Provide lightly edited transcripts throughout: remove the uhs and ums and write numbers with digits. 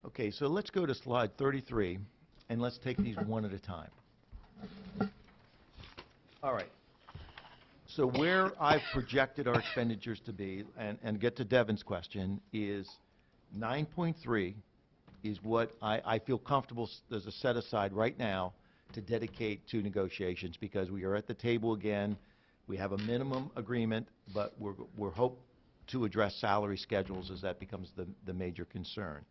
Okay, so let's go to slide 33, and let's take these one at a time. All right. So where I've projected our expenditures to be, and get to Devin's question, is 9.3 is what I feel comfortable there's a set aside right now to dedicate to negotiations, because we are at the table again. We have a minimum agreement, but we're hope to address salary schedules as that becomes the major concern.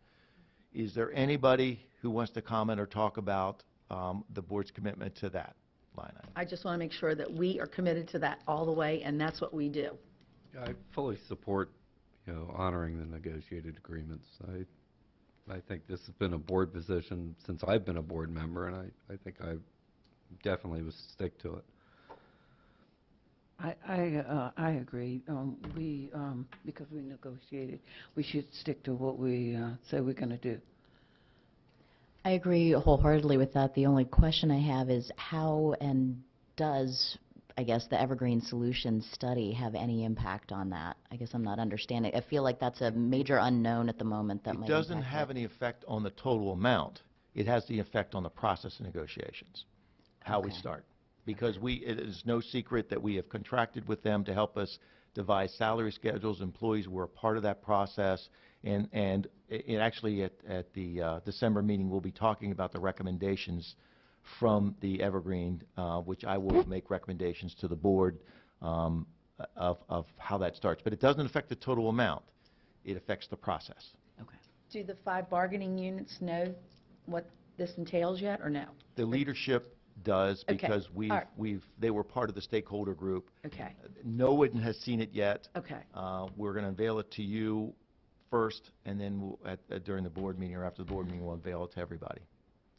Is there anybody who wants to comment or talk about the board's commitment to that line item? I just want to make sure that we are committed to that all the way, and that's what we do. I fully support, honoring the negotiated agreements. I think this has been a board position since I've been a board member, and I think I definitely would stick to it. I agree. Because we negotiated, we should stick to what we say we're going to do. I agree wholeheartedly with that. The only question I have is how and does, I guess, the Evergreen Solutions study have any impact on that? I guess I'm not understanding. I feel like that's a major unknown at the moment that might It doesn't impact have any effect on the total amount. It has the effect on the process of negotiations, how we Okay. start. Because it is no secret that we have contracted with them to help us devise salary schedules. Employees were a part of that process. And it actually at the December meeting, we'll be talking about the recommendations from the Evergreen, which I will make recommendations to the board of how that starts. But it doesn't affect the total amount. It affects the process. Okay. Do the 5 bargaining units know what this entails yet, or no? The leadership does, Okay. because All right. they were part of the stakeholder group. Okay. No one has seen it yet. Okay. We're going to unveil it to you first, and then during the board meeting or after the board meeting, we'll unveil it to everybody.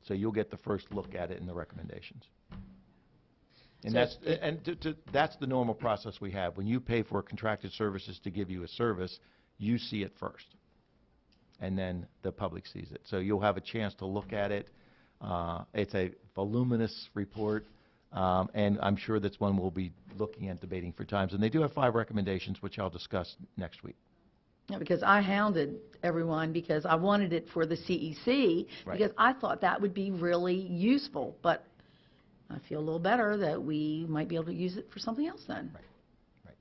So you'll get the first look at it in the recommendations. And So that's the normal process we have. When you pay for contracted services to give you a service, you see it first, and then the public sees it. So you'll have a chance to look at it. It's a voluminous report, and I'm sure that's one we'll be looking and debating for times. And they do have 5 recommendations, which I'll discuss next week. Yeah, because I hounded everyone because I wanted it for the CEC, Right. because I thought that would be really useful. But I feel a little better that we might be able to use it for something else then. Right.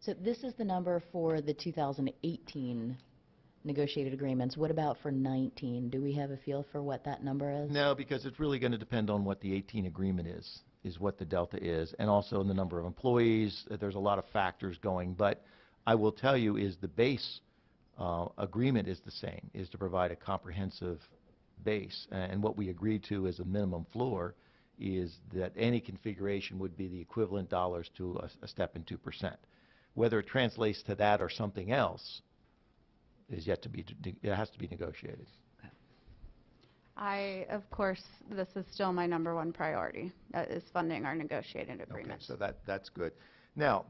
So this is the number for the 2018 negotiated agreements. What about for 19? Do we have a feel for what that number is? No, because it's really going to depend on what the 18 agreement is what the delta is, and also in the number of employees. There's a lot of factors going, but I will tell you is the base agreement is the same, is to provide a comprehensive base, and what we agreed to as a minimum floor is that any configuration would be the equivalent dollars to a step in 2%. Whether it translates to that or something else is yet to be, it has to be negotiated. Of course, this is still my #1 priority, is funding our negotiated agreements. Okay, so that's good. Now,